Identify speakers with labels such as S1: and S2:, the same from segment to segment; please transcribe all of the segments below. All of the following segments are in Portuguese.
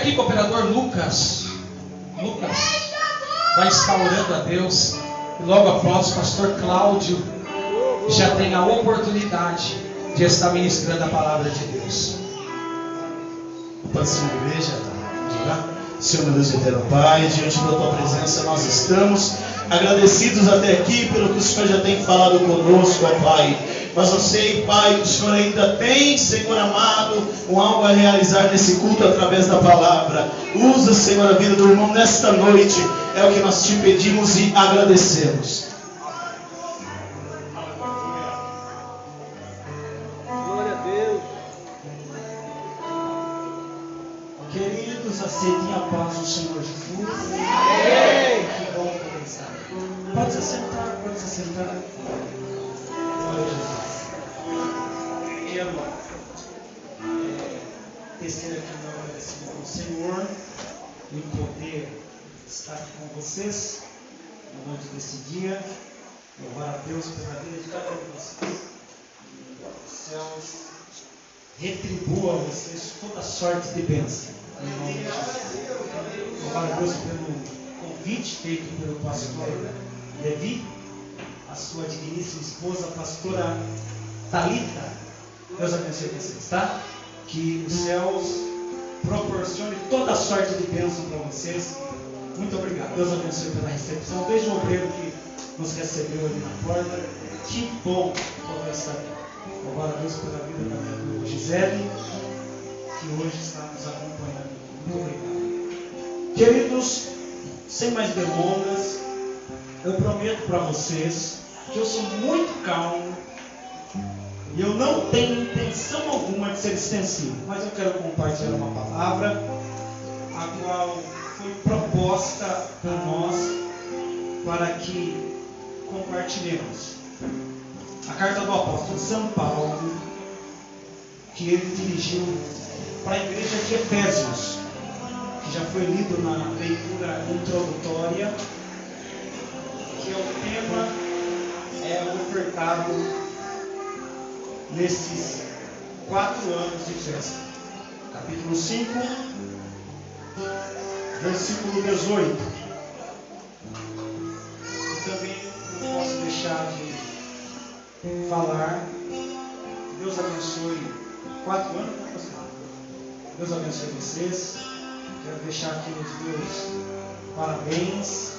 S1: aqui, cooperador Lucas. Lucas vai estar orando a Deus. E logo após, o pastor Cláudio já tem a oportunidade de estar ministrando a palavra de Deus.
S2: Pode ser uma igreja, tá? Senhor meu Deus eterno Pai, diante da tua presença nós estamos agradecidos até aqui pelo que o Senhor já tem falado conosco, ó Pai. Mas eu sei, Pai, que o Senhor ainda tem, Senhor amado, algo a realizar nesse culto através da palavra. Usa, Senhor, a vida do irmão nesta noite. É o que nós te pedimos e agradecemos.
S3: Glória a Deus.
S4: Queridos, aceitem a paz do Senhor Jesus.
S3: Amém.
S4: Que bom começar. Pode se assentar, pode se assentar. Glória a Jesus. Quero tecer aqui meu agradecimento ao Senhor e poder estar aqui com vocês na noite desse dia. Louvar a Deus pela vida de cada um de vocês. Os céus retribua a vocês toda sorte de bênção. Em nome de Jesus. Louvar a Deus pelo convite feito pelo pastor Levi, a sua digníssima esposa, a pastora Thalita. Deus abençoe vocês, tá? Que os céus proporcione toda sorte de bênção para vocês. Muito obrigado. Deus abençoe pela recepção. Veja o obreiro que nos recebeu ali na porta. Que bom poder estar aqui. Louvar a Deus pela vida da minha irmã Gisele, que hoje está nos acompanhando. Muito obrigado. Queridos, sem mais delongas, eu prometo para vocês que eu sou muito calmo e eu não tenho intenção alguma de ser extensivo, mas eu quero compartilhar uma palavra a qual foi proposta por nós para que compartilhemos. A carta do apóstolo São Paulo, que ele dirigiu para a igreja de Efésios, que já foi lido na leitura introdutória, que é o tema ofertado nesses 4 anos de festa. Capítulo 5, versículo 18. E também não posso deixar de falar. Deus abençoe. 4 anos, né, pastor? Deus abençoe vocês. Quero deixar aqui os meus parabéns.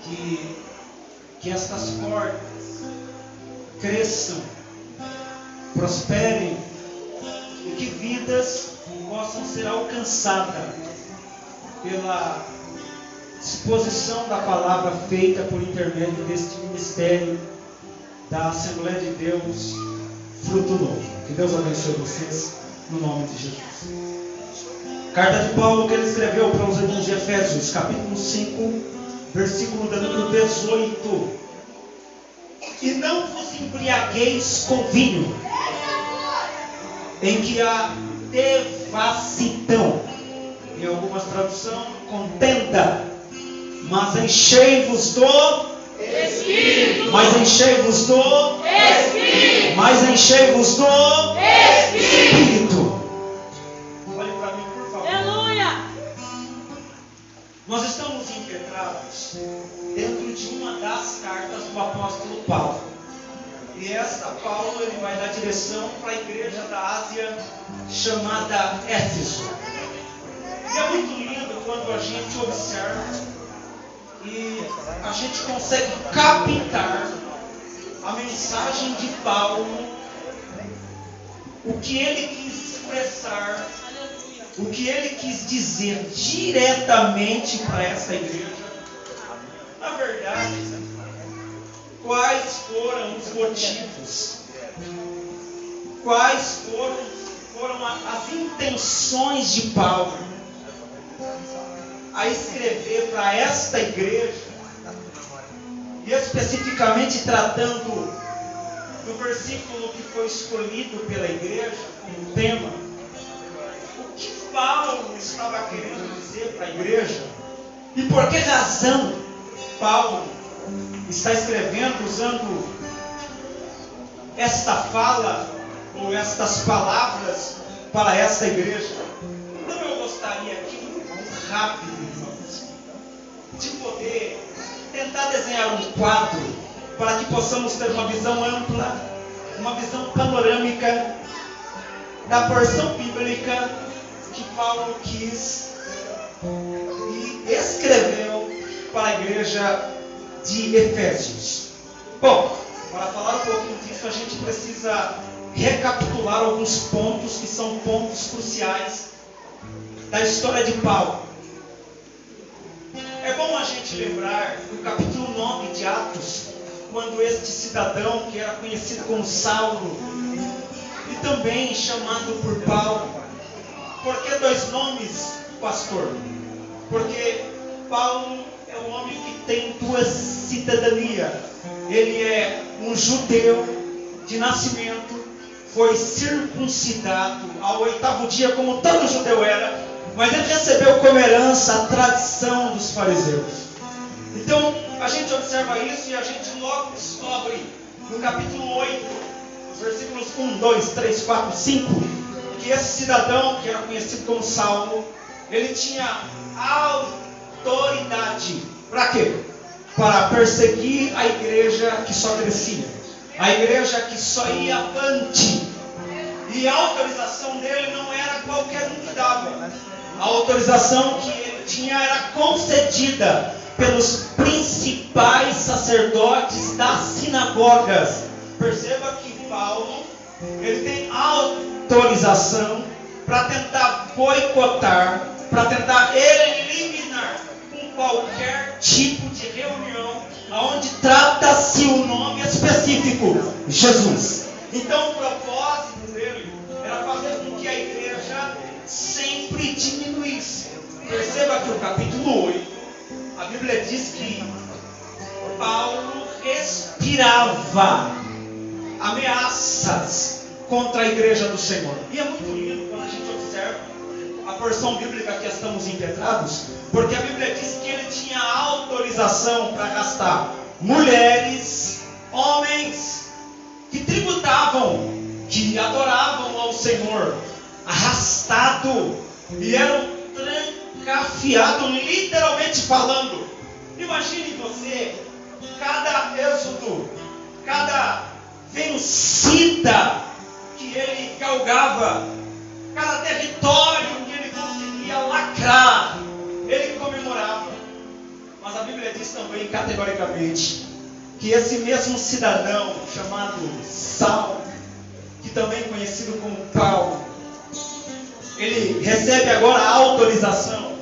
S4: Que estas portas cresçam, prosperem e que vidas possam ser alcançadas pela exposição da palavra feita por intermédio deste ministério da Assembleia de Deus Fruto Novo. Que Deus abençoe vocês no nome de Jesus. Carta de Paulo que ele escreveu para os irmãos de Efésios, capítulo 5, versículo de número 18. E não vos embriagueis com vinho, em que há devassidão, em algumas traduções, contenda, mas enchei-vos do Espírito. Mas enchei-vos do Espírito. Mas enchei-vos do Espírito. Olhe para mim, por favor.
S5: Aleluia.
S4: Nós estamos impetrados dentro de uma das cartas do apóstolo Paulo. E esta Paulo ele vai dar direção para a igreja da Ásia chamada Éfeso. E é muito lindo quando a gente observa e a gente consegue captar a mensagem de Paulo, o que ele quis expressar, o que ele quis dizer diretamente para essa igreja. Na verdade, quais foram os motivos, quais foram as intenções de Paulo a escrever para esta igreja, e especificamente tratando do versículo que foi escolhido pela igreja como tema. O que Paulo estava querendo dizer para a igreja e por que razão Paulo está escrevendo usando esta fala ou estas palavras para esta igreja. Então eu gostaria gostaria aqui, muito rápido, irmãos, de poder tentar desenhar um quadro para que possamos ter uma visão ampla, uma visão panorâmica da porção bíblica que Paulo quis e escreveu para a igreja de Efésios. Bom, para falar um pouquinho disso, a gente precisa recapitular alguns pontos que são pontos cruciais da história de Paulo. É bom a gente lembrar do capítulo 9 de Atos, quando este cidadão, que era conhecido como Saulo, e também chamado por Paulo. Por que dois nomes, pastor? Porque Paulo é um homem que tem duas cidadanias. Ele é um judeu de nascimento, foi circuncidado ao 8º dia, como todo judeu era, mas ele recebeu como herança a tradição dos fariseus. Então, a gente observa isso e a gente logo descobre no capítulo 8, os versículos 1, 2, 3, 4, 5, que esse cidadão, que era conhecido como Saulo, ele tinha autoridade. Para quê? Para perseguir a igreja que só crescia, a igreja que só ia avante. E a autorização dele não era qualquer um que dava. A autorização que ele tinha era concedida pelos principais sacerdotes das sinagogas. Perceba que Paulo, ele tem autorização para tentar boicotar, para tentar eliminar qualquer tipo de reunião onde trata-se o nome específico, Jesus. Então o propósito dele era fazer com que a igreja sempre diminuísse. Perceba que o capítulo 8, a Bíblia diz que Paulo respirava ameaças contra a igreja do Senhor. E é muito lindo quando a gente observa a porção bíblica que estamos impetrados, porque a Bíblia diz que ele tinha autorização para gastar mulheres, homens que tributavam, que adoravam ao Senhor, arrastado e eram trancafiados, literalmente falando. Imagine você, cada êxodo, cada vencida que ele galgava, cada território que ele conseguia lacrar, ele comemorava. Mas a Bíblia diz também categoricamente que esse mesmo cidadão chamado Saulo, que também é conhecido como Paulo, ele recebe agora a autorização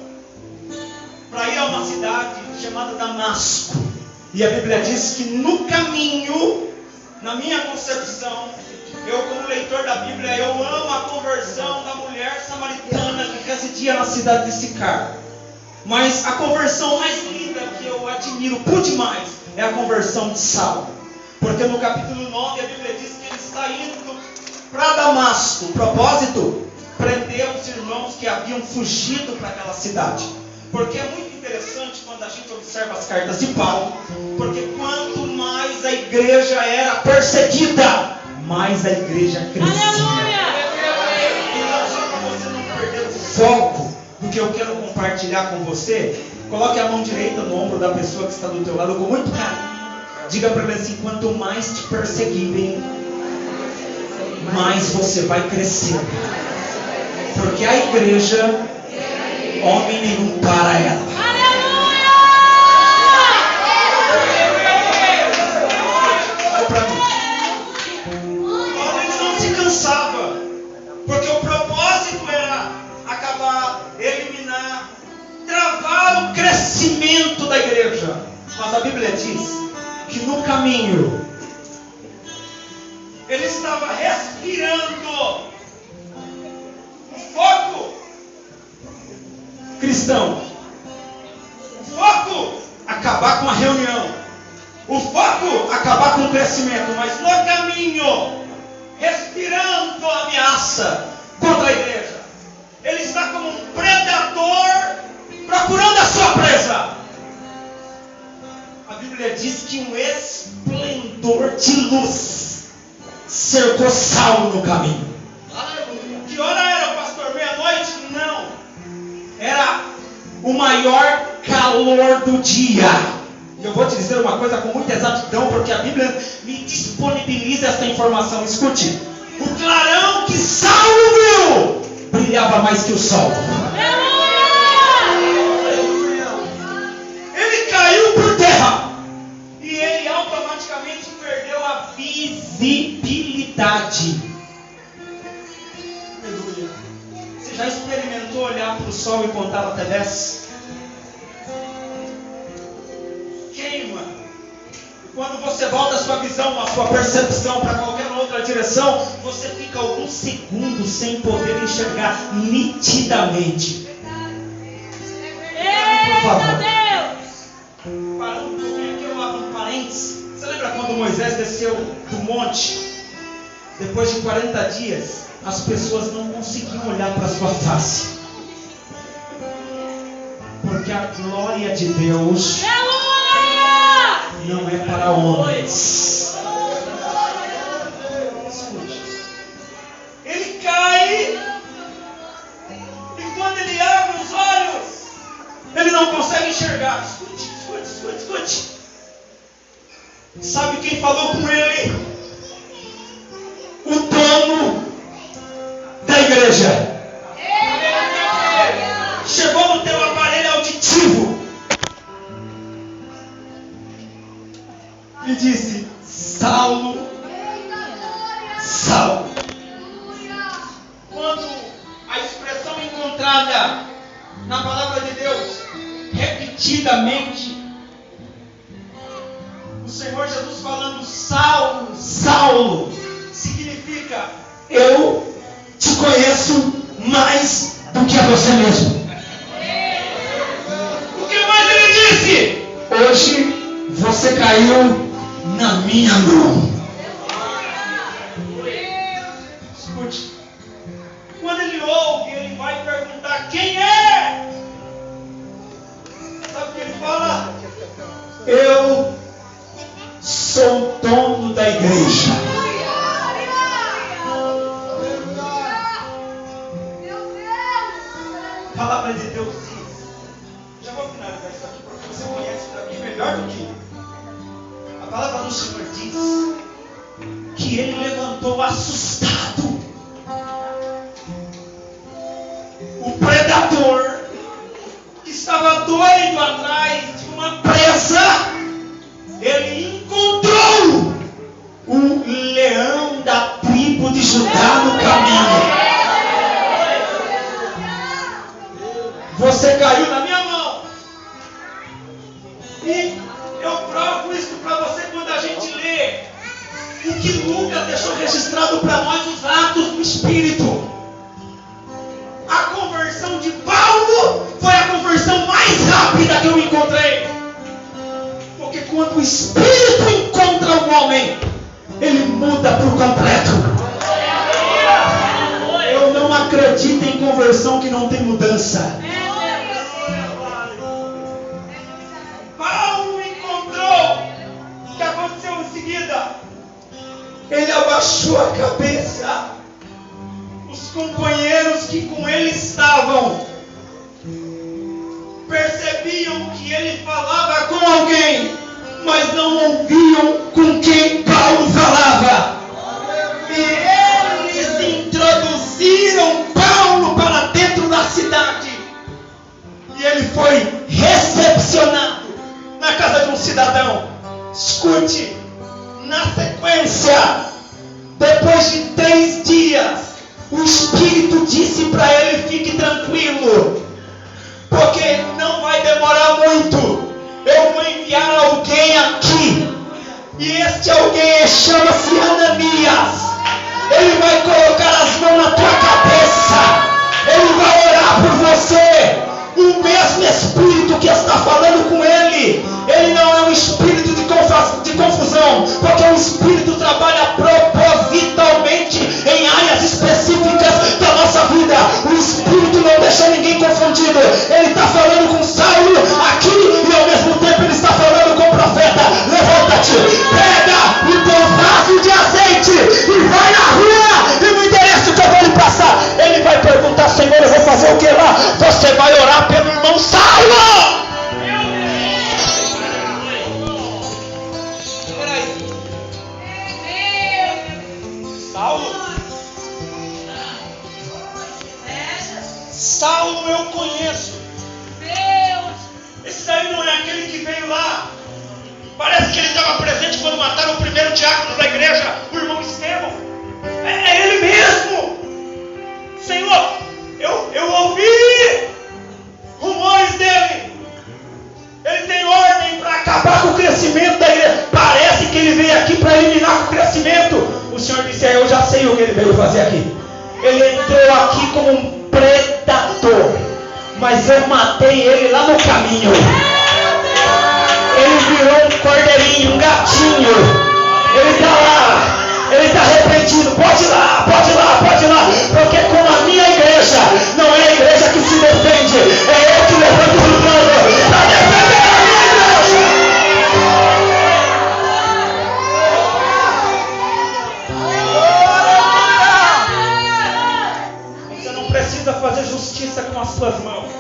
S4: para ir a uma cidade chamada Damasco. E a Bíblia diz que no caminho, na minha concepção, eu como leitor da Bíblia, eu amo a conversão da mulher samaritana que residia na cidade de Sicar. Mas a conversão mais linda que eu admiro por demais é a conversão de Saulo. Porque no capítulo 9 a Bíblia diz que ele está indo para Damasco. O propósito? Prender os irmãos que haviam fugido para aquela cidade. Porque é muito interessante quando a gente observa as cartas de Paulo. Porque quanto mais a igreja era perseguida, mais a igreja crescia. Então, só para você não perder o foco do que eu quero compartilhar com você, coloque a mão direita no ombro da pessoa que está do teu lado com muito carinho. Diga para ele assim: quanto mais te perseguirem, mais você vai crescer. Porque a igreja, homem nenhum para ela. Porque o propósito era acabar, eliminar, travar o crescimento da igreja. Mas a Bíblia diz que no caminho ele estava respirando um foco cristão. O foco acabar com a reunião. O foco acabar com o crescimento. Mas no caminho, respirando a ameaça contra a igreja. Ele está como um predador procurando a sua presa. A Bíblia diz que um esplendor de luz cercou Saulo no caminho. Que hora era, pastor? Meia-noite? Não.
S1: maior calor do dia. E eu vou te dizer uma coisa com muita exatidão, porque a Bíblia me disponibiliza essa informação. Escute: o clarão que Saulo viu brilhava mais que o sol. Ele caiu por terra e ele automaticamente perdeu a visibilidade. Aleluia. Você já experimentou olhar para o sol e contar até 10? Queima. E quando você volta a sua visão, a sua percepção para qualquer outra direção, você fica alguns segundos sem poder enxergar nitidamente. Por favor. Parando um pouquinho aqui, eu abro um parênteses. Você lembra quando Moisés desceu do monte? Depois de 40 dias, as pessoas não conseguiam olhar para a sua face. Porque a glória de Deus não é para homens. Escute. Ele cai, e quando ele abre os olhos, ele não consegue enxergar. Escute. Sabe quem falou com ele? O dono da igreja. Chegou no teu aparelho auditivo e disse: Saulo, Saulo. Quando a expressão encontrada na palavra de Deus repetidamente, o Senhor Jesus falando Saulo, Saulo, significa: eu te conheço mais do que a você mesmo. O que mais ele disse? Hoje você caiu na minha mão. Escute. Quando ele ouve, ele vai perguntar: quem é? Sabe o que ele fala? Eu sou o dono da igreja. A palavra de Deus diz, já vou finalizar isso aqui porque você conhece isso aqui melhor do que eu. A palavra do Senhor diz que ele levantou assustado. O predador que estava doido atrás de uma presa, ele encontrou o leão da tribo de Judá no caminho. Você caiu na minha mão. E eu provo isso para você quando a gente lê o que Lucas deixou registrado para nós, os atos do Espírito. A conversão de Paulo foi a conversão mais rápida que eu encontrei. Porque quando o Espírito encontra um homem, ele muda por completo. Eu não acredito em conversão que não tem mudança. Paulo encontrou. O que aconteceu em seguida? Ele abaixou a cabeça. Os companheiros que com ele estavam percebiam que ele falava com alguém, mas não ouviam com quem Paulo falava. E eles introduziram Paulo para dentro da cidade. E ele foi recepcionado na casa de um cidadão. Escute, na sequência, depois de 3 dias, o Espírito disse para ele: fique tranquilo, porque não vai demorar muito. Eu vou enviar alguém aqui, e este alguém chama-se Ananias. Ele vai colocar as mãos na tua cabeça, ele vai orar por você. O mesmo Espírito que está falando com ele não é um espírito de confusão, porque o Espírito trabalha propositalmente em áreas específicas da nossa vida. O Espírito não deixa ninguém confundido. Ele está falando com Saulo aqui e ao mesmo tempo ele está falando com o profeta. Levanta-te, pega o teu vaso de azeite e vai na rua, e não interessa o que eu vou lhe passar. Ele vai perguntar: Senhor, eu vou fazer o que lá? Você vai orar pelo irmão Saulo.
S2: Saulo eu conheço. Esse daí não é aquele que veio lá. Parece que ele estava presente quando mataram o primeiro diácono da igreja, o irmão Estevão. É ele mesmo. Senhor, eu ouvi rumores dele. Ele tem ordem para acabar com o crescimento da igreja. Parece que ele veio aqui para eliminar o crescimento. O Senhor disse: eu já sei o que ele veio fazer aqui. Ele entrou aqui como um predador, mas eu matei ele lá no caminho. Ele virou um cordeirinho, um gatinho. Ele está lá, ele está arrependido. Pode ir lá, pode ir lá, pode ir lá. Porque com a minha igreja, não é a igreja que se defende, é eu que levanto o plano para defender a minha igreja. Você não precisa fazer justiça com as suas mãos.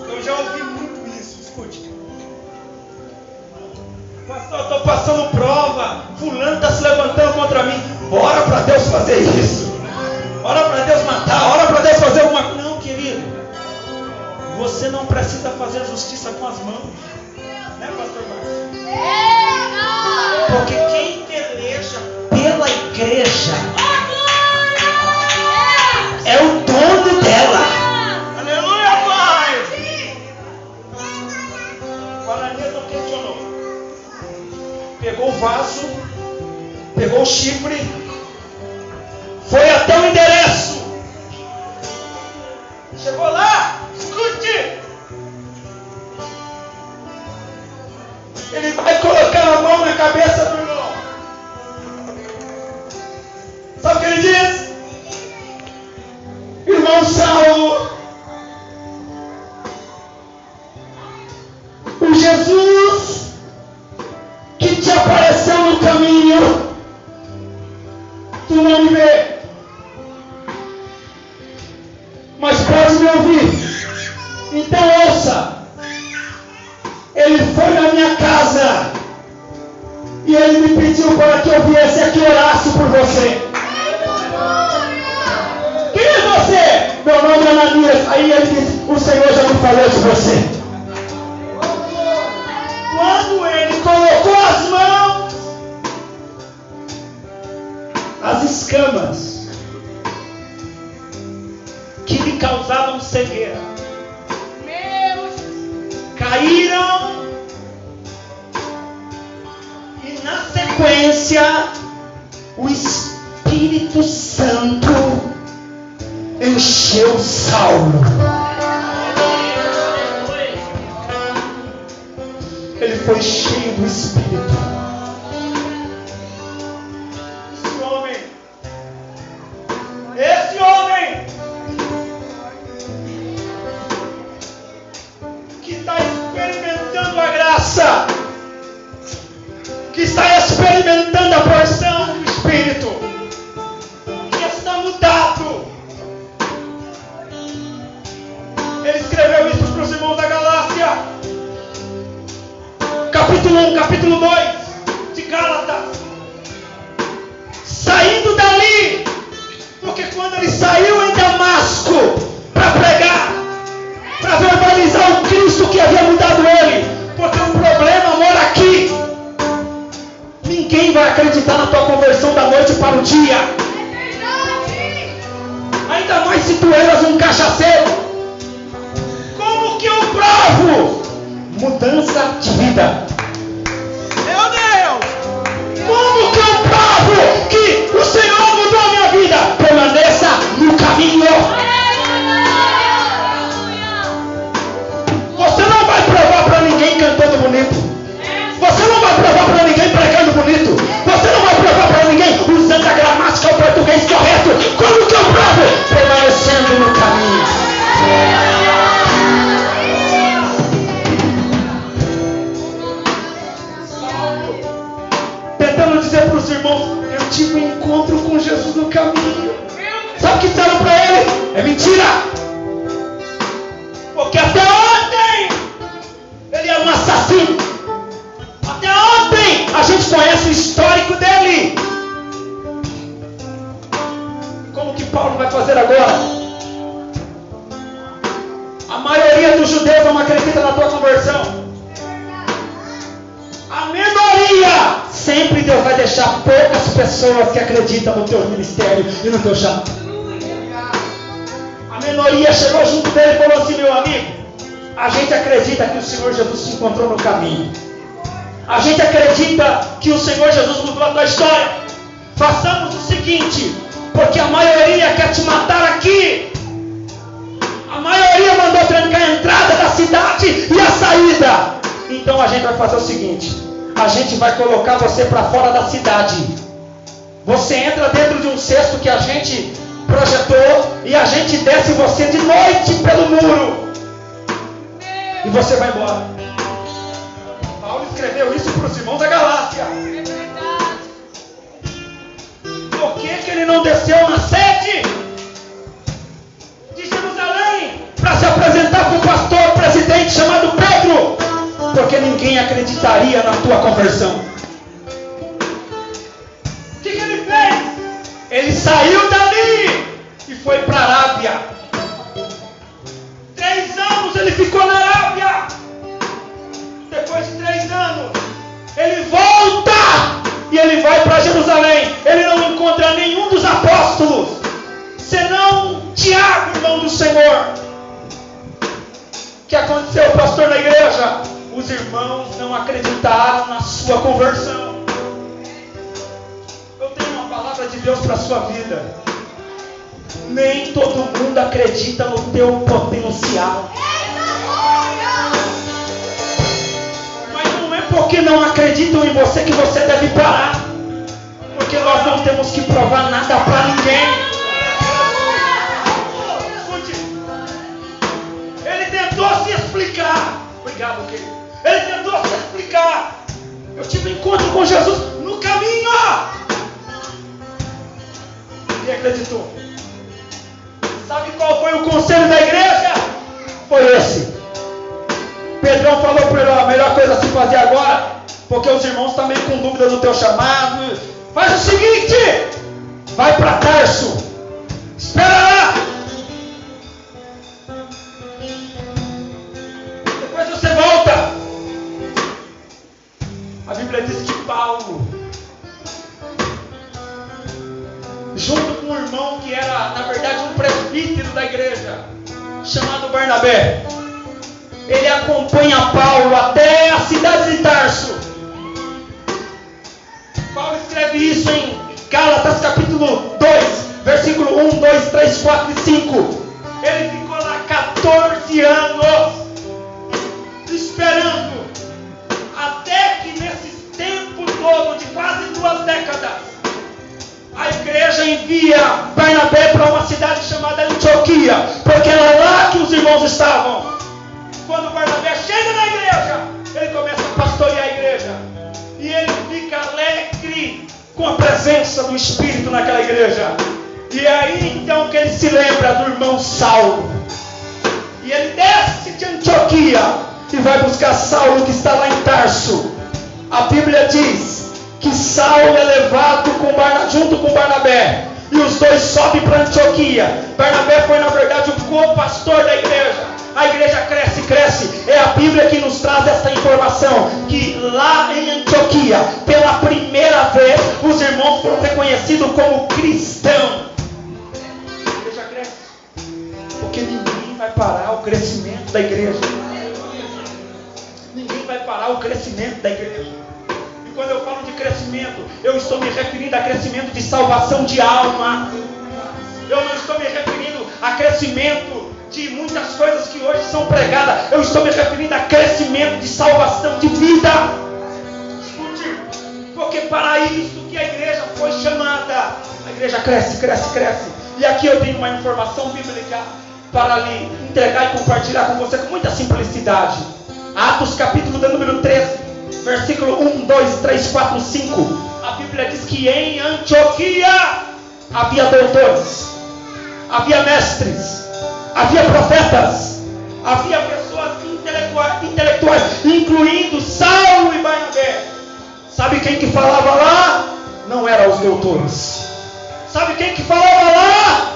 S2: Eu já ouvi muito isso, escute. Pastor, eu estou passando prova. Fulano está se levantando contra mim. Ora para Deus fazer isso. Ora para Deus matar. Ora para Deus fazer alguma coisa. Não, querido. Você não precisa fazer justiça com as mãos. Né, pastor Marcos? Porque quem peleja pela igreja é o dono dela. Aleluia, Pai. O Ananias não questionou. Pegou o vaso, pegou o chifre, foi até o endereço. Chegou lá, escute. Ele vai colocar a mão na cabeça do irmão. Sabe o que ele diz? Irmão Saulo, o Jesus que te apareceu no caminho, tu não me vê, mas pode me ouvir. Então ouça. Ele foi na minha casa e ele me pediu para que eu viesse aqui e orasse por você. Quem é você? Meu nome é Ananias. Aí ele disse: o Senhor já me falou de você. Quando ele colocou as mãos, as escamas que lhe causavam cegueira caíram, e na sequência o Espírito Santo encheu Saulo. Ele foi cheio do Espírito. Esse homem que está experimentando a graça, que está experimentando a porção do Espírito, que está mudado. Ele escreveu isso para os irmãos da Galácia. Capítulo 1, capítulo 2 de Gálatas. Saindo dali, porque quando ele saiu em Damasco para pregar, para verbalizar o Cristo que havia mudado ele, porque o problema mora aqui. Ninguém vai acreditar na tua conversão da noite para o dia. Ainda mais se tu eras um cachaceiro. Como que eu provo mudança de vida? Meu Deus! Como que eu provo que o Senhor mudou a minha vida? Permaneça no caminho. Você não vai provar para ninguém cantando bonito. Você não vai provar para ninguém pregando bonito. Você não vai provar para ninguém usando a gramática, o português correto. Como que eu provo? Permanecendo no caminho. Tentando dizer para os irmãos: eu tive um encontro com Jesus no caminho. Sabe o que disseram para ele? É mentira. Porque até ontem ele era um assassino. Até ontem a gente conhece o histórico dele. Como que
S1: Paulo vai fazer agora. A maioria dos judeus não acredita na tua conversão. A minoria, sempre Deus vai deixar poucas pessoas que acreditam no teu ministério e no teu chamado. A minoria chegou junto dele e falou assim: meu amigo, a gente acredita que o Senhor Jesus se encontrou no caminho. A gente acredita que o Senhor Jesus mudou a tua história. Façamos o seguinte, porque a maioria quer te matar aqui. A maioria mandou trancar a entrada da cidade e a saída. Então a gente vai fazer o seguinte: a gente vai colocar você para fora da cidade. Você entra dentro de um cesto que a gente projetou e a gente desce você de noite pelo muro. E você vai embora. Paulo escreveu isso para os irmãos da Galácia. Por que ele não desceu na sede de Jerusalém para se apresentar para o pastor presidente chamado Pedro? Porque ninguém acreditaria na tua conversão. O que ele fez? Ele saiu dali e foi para a Arábia. 3 anos ele ficou na Arábia. Depois de 3 anos, ele volta e ele vai para Jerusalém. Ele não encontra nenhum dos apóstolos, senão Tiago, irmão do Senhor. O que aconteceu, pastor da igreja? Os irmãos não acreditaram na sua conversão. Eu tenho uma palavra de Deus para a sua vida. Nem todo mundo acredita no teu potencial. Mas não é porque não acreditam em você que você deve parar. Porque nós não temos que provar nada para ninguém. Escute. Ele tentou se explicar. Obrigado, querido. Ele tentou se explicar. Eu tive um encontro com Jesus no caminho. Ninguém acreditou. Sabe qual foi o conselho da igreja? Foi esse. Pedrão falou para ele: a melhor coisa a se fazer agora, porque os irmãos estão meio com dúvida do teu chamado. Faz o seguinte: vai para Tarso. Espera lá. Depois você volta. A Bíblia diz que Paulo, junto com um irmão que era, na verdade, um presbítero da igreja, chamado Barnabé, ele acompanha Paulo até a cidade de Tarso. Paulo escreve isso em Gálatas capítulo 2, versículo 1, 2, 3, 4 e 5. Ele ficou lá 14 anos esperando, até que nesse tempo todo de quase 2 décadas, a igreja envia Barnabé para uma cidade chamada Antioquia, porque era lá que os irmãos estavam. Quando Barnabé chega na igreja, ele começa a pastorear a igreja. E ele fica alegre com a presença do Espírito naquela igreja. E é aí então que ele se lembra do irmão Saulo. E ele desce de Antioquia e vai buscar Saulo, que está lá em Tarso. A Bíblia diz que Saulo é levado junto com Barnabé, e os dois sobem para Antioquia. Barnabé foi, na verdade, o co-pastor da igreja. A igreja cresce, cresce. É a Bíblia que nos traz essa informação, que lá em Antioquia, pela primeira vez, os irmãos foram reconhecidos como cristãos. A igreja cresce, porque ninguém vai parar o crescimento da igreja. Ninguém vai parar o crescimento da igreja. E quando eu falo de crescimento, eu estou me referindo a crescimento de salvação de alma. Eu não estou me referindo a crescimento de muitas coisas que hoje são pregadas. Eu estou me referindo a crescimento de salvação de vida. Escute, porque para isso que a igreja foi chamada. A igreja cresce, cresce, cresce. E aqui eu tenho uma informação bíblica para lhe entregar e compartilhar com você com muita simplicidade. Atos capítulo de número 13, versículo 1, 2, 3, 4, 5. A Bíblia diz que em Antioquia havia doutores, havia mestres, havia profetas, havia pessoas intelectuais, incluindo Saulo e Barnabé. Sabe quem que falava lá? Não eram os doutores. Sabe quem que falava lá?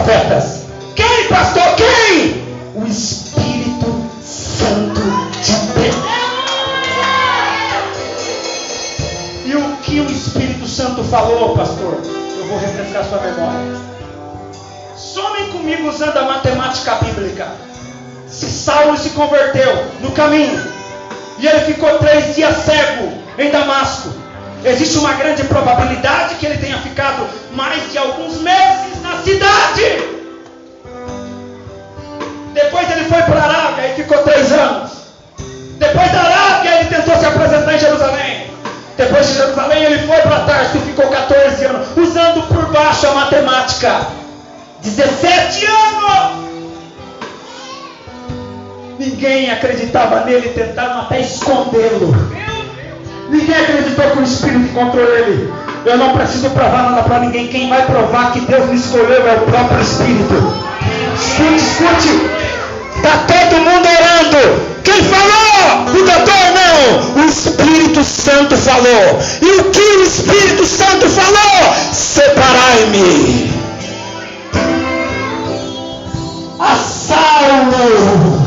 S5: profetas. Quem, pastor? Quem? O Espírito Santo de Deus. E o que o Espírito Santo falou, pastor? Eu vou refrescar sua memória. Somem comigo usando a matemática bíblica. Se Saulo se converteu no caminho e ele ficou 3 dias cego em Damasco, existe uma grande probabilidade que ele tenha ficado mais de alguns meses na cidade. Depois ele foi para a Arábia e ficou 3 anos. Depois da Arábia ele tentou se apresentar em Jerusalém. Depois de Jerusalém ele foi para Tarso e ficou 14 anos, usando por baixo a matemática. 17 anos! Ninguém acreditava nele, tentaram até escondê-lo. Ninguém acreditou que o Espírito encontrou ele. Eu não preciso provar nada para ninguém. Quem vai provar que Deus me escolheu é o próprio Espírito. Escute. Está todo mundo orando. Quem falou? O doutor não. O Espírito Santo falou. E o que o Espírito Santo falou? Separai-me a Saulo.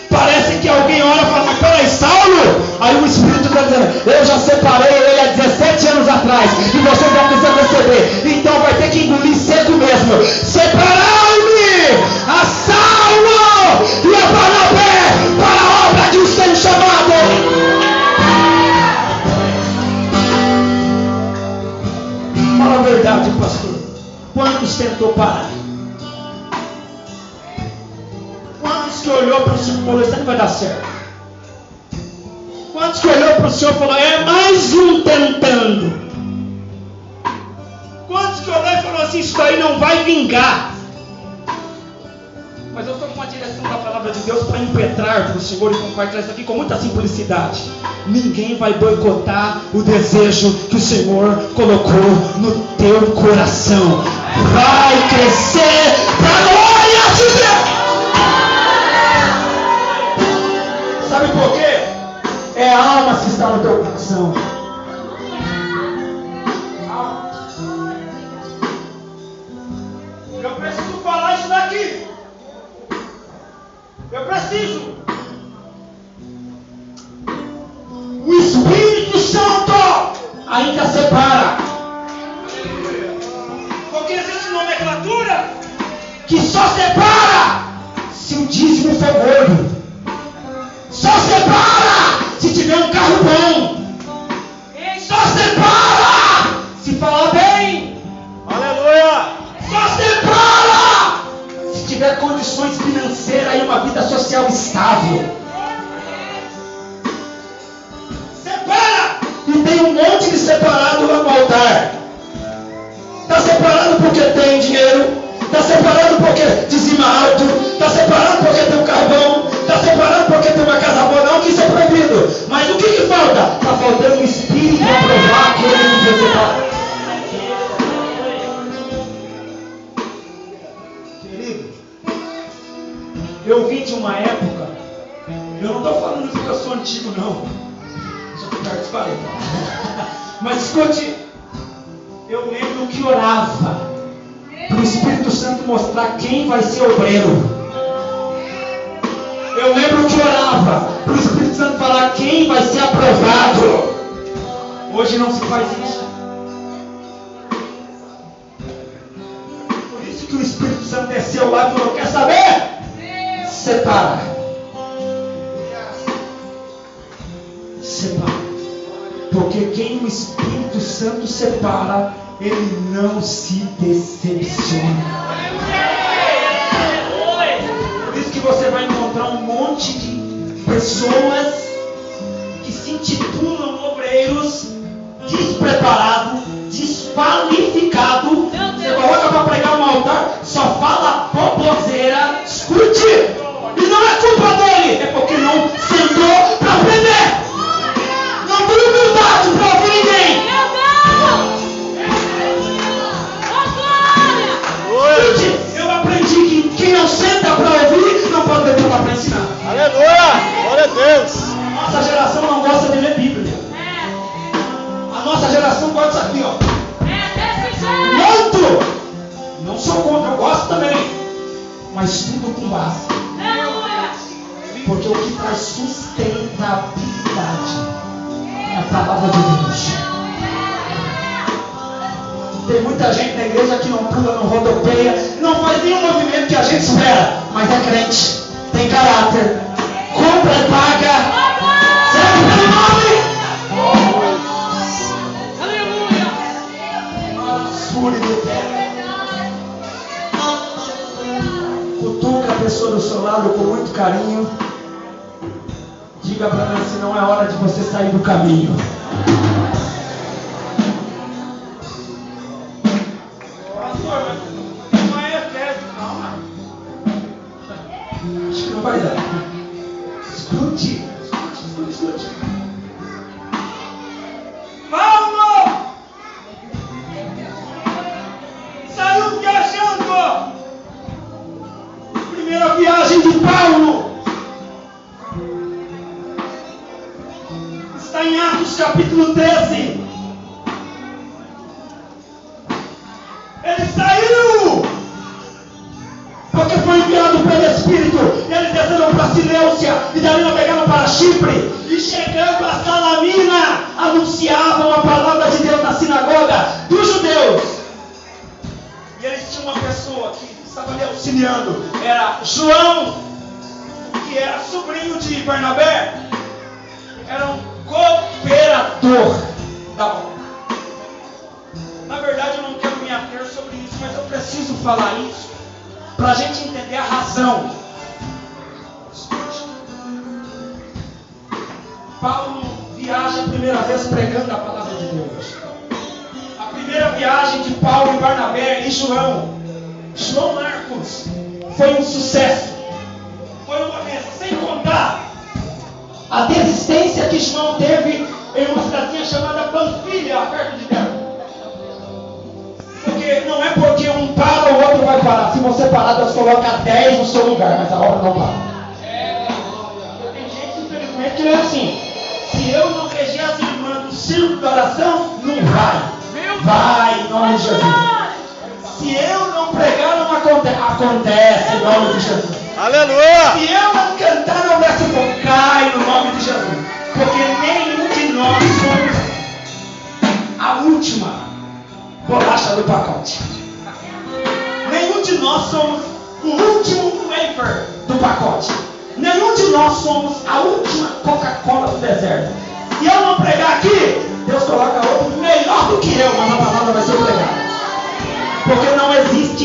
S5: Parece que alguém olha e fala, mas peraí, Saulo? Aí o Espírito está dizendo, eu já separei ele há 17 anos atrás, e vocês vão precisar receber, então vai ter que engolir seco mesmo. Separai-me a Saulo e a Barnabé para a obra que os tem chamado. Fala a verdade, pastor. Quantos tentou parar? Quantos que olhou para o Senhor e falou, isso não vai dar certo? Quantos que olhou para o Senhor e falou, é mais um tentando? Quantos que olhou e falou assim, isso aí não vai vingar? Mas eu estou com uma direção da palavra de Deus para impetrar para o Senhor e compartilhar isso aqui com muita simplicidade. Ninguém vai boicotar o desejo que o Senhor colocou no teu coração. Vai crescer para a glória de Deus. Sabe por quê? É a alma que está no teu coração. Eu preciso falar isso daqui. Eu preciso. O Espírito Santo ainda separa. Porque existe nomenclatura que só separa se o dízimo for gordo. Só separa se tiver um carro bom. Só separa se falar bem.
S3: Aleluia!
S5: Só separa se tiver condições financeiras e uma vida social estável. Separa! E tem um monte de separado lá no altar. Está separado porque tem dinheiro. Está separado porque dizima alto. Está separado porque tem um carro bom. Está separado porque tem uma casa boa. Não que isso é proibido. Mas o que falta? Está faltando o Espírito para provar que ele não foi separado. Querido, eu vim de uma época. Eu não estou falando porque eu sou antigo, não. Só que perto de 40. Mas escute, eu lembro que orava para o Espírito Santo mostrar quem vai ser obreiro. Eu lembro que orava para o Espírito Santo falar quem vai ser aprovado. Hoje não se faz isso. Por isso que o Espírito Santo desceu lá e falou, quer saber? Separa. Separa. Porque quem o Espírito Santo separa, ele não se decepciona. Por isso que você vai encontrar um monte de pessoas que se intitulam obreiros, despreparados, desqualificados. Você coloca para pregar um altar, só fala boboseira. Escute! E não é culpa dele, é porque não sentou para aprender. Não tem humildade para ouvir ninguém. Eu aprendi que quem não senta para ouvir não pode ter nada para ensinar.
S3: Aleluia! Glória a Deus!
S5: A nossa geração não gosta de ler Bíblia. A nossa geração gosta disso aqui, ó. Muito! Não sou contra, eu gosto. também, mas tudo com base. Porque o que traz sustentabilidade é a palavra de Deus. Tem muita gente na igreja que não pula, não rodopeia, não faz nenhum movimento que a gente espera, mas é crente, tem caráter, compra e paga, serve pelo nome. Cutuca a pessoa do seu lado com muito carinho. Diga para mim se não é hora de você sair do caminho. Acho que não vai dar. Escute.
S4: Paulo! Saiu viajando!
S5: Primeira viagem de Paulo está em Atos capítulo 13. Ele saiu porque foi enviado pelo Espírito. Eles desceram para Cileucia e dali navegaram para Chipre. E chegando a Salamina, anunciavam a palavra de Deus na sinagoga dos judeus. E eles tinham uma pessoa que estava ali auxiliando. Era João, que era sobrinho de Barnabé. Era um cooperador da obra. Na verdade, eu não quero me ater sobre isso, mas eu preciso falar isso para a gente entender a razão. Paulo viaja a primeira vez pregando a palavra de Deus. A primeira viagem de Paulo e Barnabé e João Marcos, foi um sucesso. Foi uma bênção, sem contar a desistência que João teve em uma cidadezinha chamada Panfilha, perto de Derbe. Porque não é porque um para, o outro vai parar. Se você parar, Deus coloca 10 no seu lugar, mas a obra não para. Tem gente, infelizmente, que é assim: se eu não reger as irmãs do círculo da oração, não vai. Vai, em nome de Jesus. Se eu não pregar, não acontece, em nome de Jesus.
S3: Aleluia!
S5: Se eu não cantar, não desce fogo, cai no nome de Jesus. Porque nenhum de nós somos a última bolacha do pacote. Nenhum de nós somos o último wafer do pacote. Nenhum de nós somos a última Coca-Cola do deserto. Se eu não pregar aqui, Deus coloca outro melhor do que eu, mas a palavra vai ser pregada. Porque não existe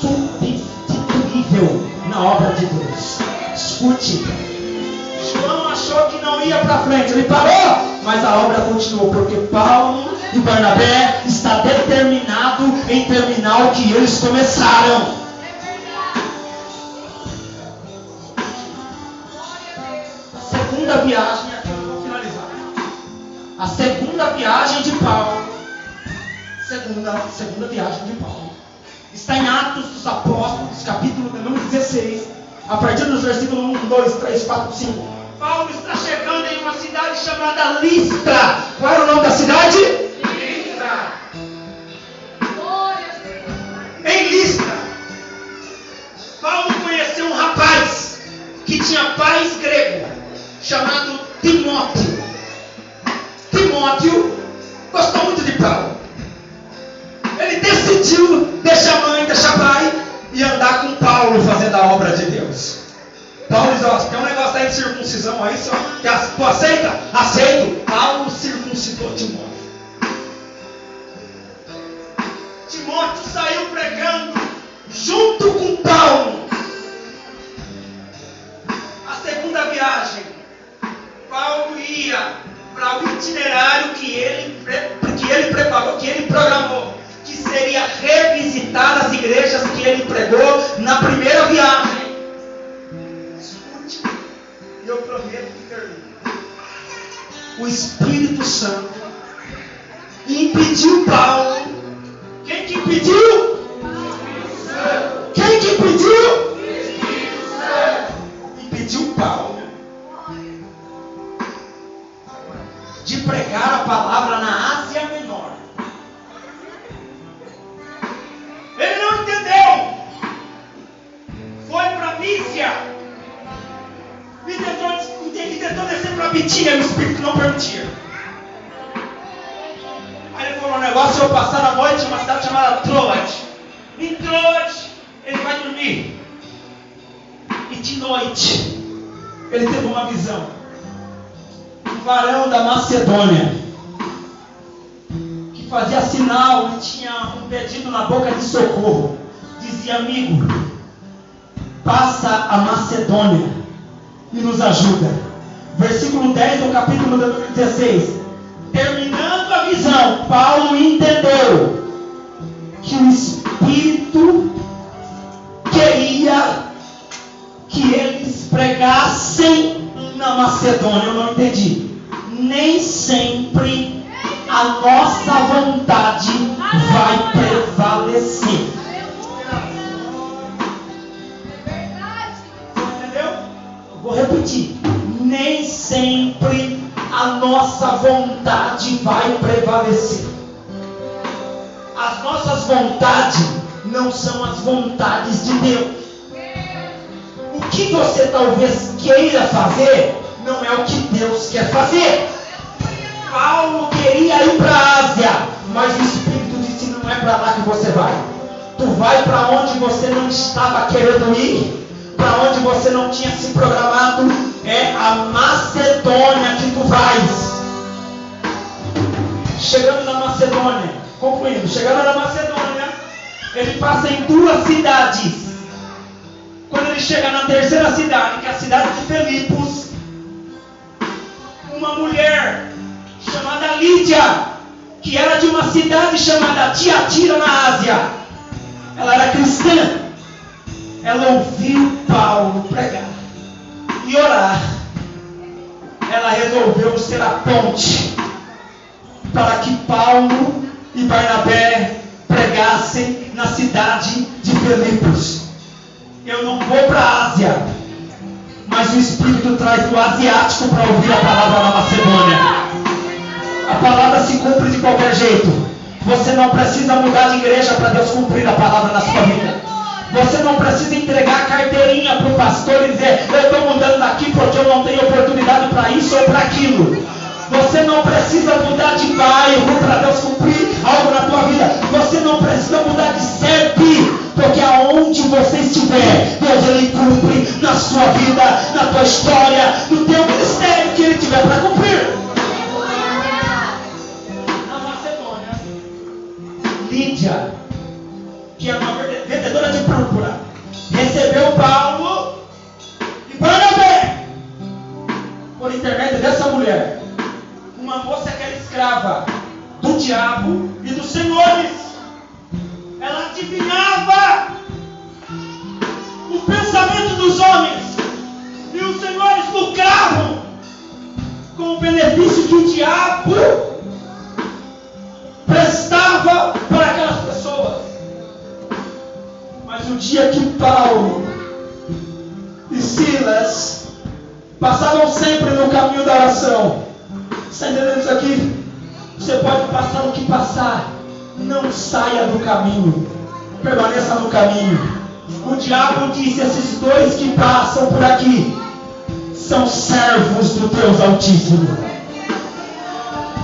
S5: insubstituível na obra de Deus. Escute. João achou que não ia para frente, ele parou, mas a obra continuou, porque Paulo e Barnabé está determinado em terminar o que eles começaram. A segunda viagem, aqui eu vou finalizar. A segunda viagem de Paulo. Segunda viagem de Paulo. Está em Atos dos Apóstolos, capítulo número 16, a partir dos versículos 1, 2, 3, 4, 5. Paulo está chegando em uma cidade chamada Listra. Qual era o nome da cidade? Listra. Em Listra, Paulo conheceu um rapaz que tinha pais grego, chamado Timóteo. Timóteo gostou muito de Paulo. Ele decidiu deixar mãe, deixar pai e andar com Paulo fazendo a obra de Deus. Paulo diz: ó, tem um negócio aí de circuncisão aí, senhor. Tu aceita? Aceito. Paulo circuncidou Timóteo. Timóteo saiu pregando junto com Paulo. A segunda viagem, Paulo ia para o itinerário que ele preparou, que ele programou, que seria revisitar as igrejas que ele pregou na primeira viagem. Escute, e eu prometo que termino. O Espírito Santo impediu Paulo. Quem que impediu? Quem que impediu? Impediu Paulo de pregar a palavra na Ásia Menor. Ele não entendeu pedia e o Espírito não permitia. Aí ele falou um negócio, eu vou passar a noite em uma cidade chamada Troad. Em Troad, ele vai dormir. E de noite, ele teve uma visão. Um varão da Macedônia, que fazia sinal e tinha um pedido na boca de socorro. Dizia: amigo, passa a Macedônia e nos ajuda. Versículo 10 do capítulo 16. Terminando a visão, Paulo entendeu que o Espírito queria que eles pregassem na Macedônia. Eu não entendi. Nem sempre a nossa vontade vai prevalecer. Entendeu? Vou repetir. Nem sempre a nossa vontade vai prevalecer. As nossas vontades não são as vontades de Deus. O que você talvez queira fazer não é o que Deus quer fazer. Paulo queria ir para a Ásia, mas o Espírito disse: não é para lá que você vai. Tu vai para onde você não estava querendo ir, para onde você não tinha se programado. É a Macedônia que tu vais. Chegando na Macedônia, concluindo, chegando na Macedônia, ele passa em 2 cidades. Quando ele chega na terceira cidade, que é a cidade de Filipos, uma mulher chamada Lídia, que era de uma cidade chamada Tiatira, na Ásia, ela era cristã. Ela ouviu Paulo pregar e orar. Ela resolveu ser a ponte para que Paulo e Barnabé pregassem na cidade de Filipos. Eu não vou para a Ásia, mas o Espírito traz o asiático para ouvir a palavra na Macedônia. A palavra se cumpre de qualquer jeito. Você não precisa mudar de igreja para Deus cumprir a palavra na sua vida. Você não precisa entregar a carteirinha para o pastor e dizer: eu estou mudando daqui porque eu não tenho oportunidade para isso ou para aquilo. Você não precisa mudar de bairro para Deus cumprir algo na tua vida. Você não precisa mudar de CEP, porque aonde você estiver, Deus ele cumpre na sua vida, na tua história, no teu ministério que ele tiver para cumprir. Na Macedônia, Lídia, que é uma vendedora de púrpura, recebeu Paulo e Barnabé por intermédio dessa mulher, uma moça que era escrava do diabo e dos senhores. Ela adivinhava o pensamento dos homens, e os senhores lucravam com o benefício que o diabo prestava para aquelas pessoas. Mas o dia que Paulo e Silas passavam sempre no caminho da oração. Está entendendo isso aqui? Você pode passar o que passar, não saia do caminho, permaneça no caminho. O diabo disse: esses dois que passam por aqui são servos do Deus Altíssimo.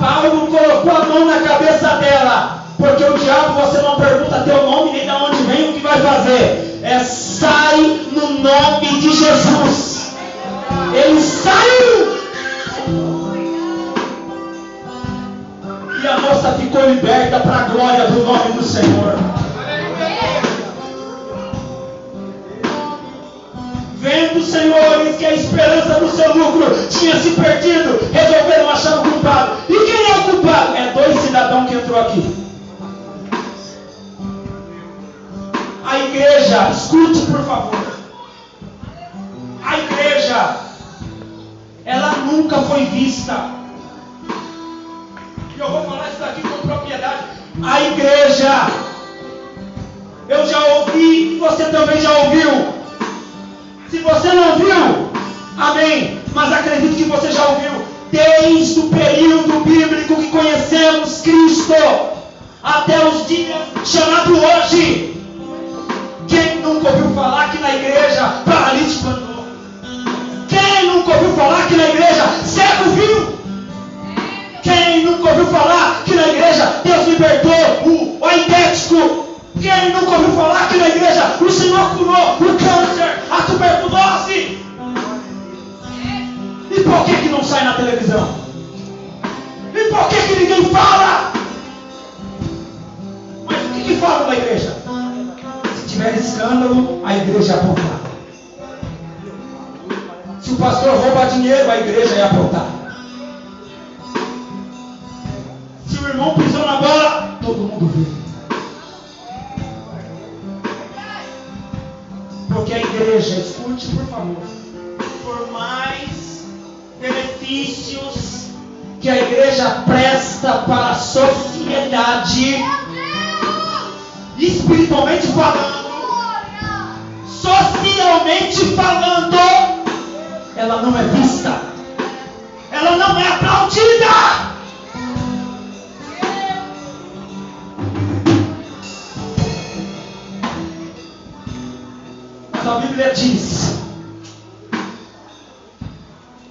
S5: Paulo colocou a mão na cabeça dela, porque o diabo, você não pergunta teu nome nem de onde vem, o que vai fazer. É: sai no nome de Jesus. Ele saiu. E a moça ficou liberta para a glória do nome do Senhor. Vendo, senhores, que a esperança do seu lucro tinha se perdido, resolveram achar o culpado. E quem é o culpado? É 2 cidadãos que entrou aqui. A igreja, escute por favor. A igreja, ela nunca foi vista. E eu vou falar isso daqui com propriedade. A igreja, eu já ouvi, você também já ouviu. Se você não viu, amém, mas acredito que você já ouviu. Desde o período bíblico que conhecemos Cristo até os dias chamados hoje. Quem nunca ouviu falar que na igreja paralítico andou? Quem nunca ouviu falar que na igreja cego nunca ouviu falar que na igreja Deus libertou o aidético? Quem nunca ouviu falar que na igreja o Senhor curou o câncer, a tuberculose? E por que não sai na televisão? E por que ninguém fala? Mas o que falam na igreja? Se tiver escândalo, a igreja é apontada. Se o pastor rouba dinheiro, a igreja é apontada. Se o irmão pisou na bola, todo mundo vê. Porque a igreja, escute por favor, por mais benefícios que a igreja presta para a sociedade, espiritualmente falando, socialmente falando, ela não é vista, ela não é aplaudida. Mas a Bíblia diz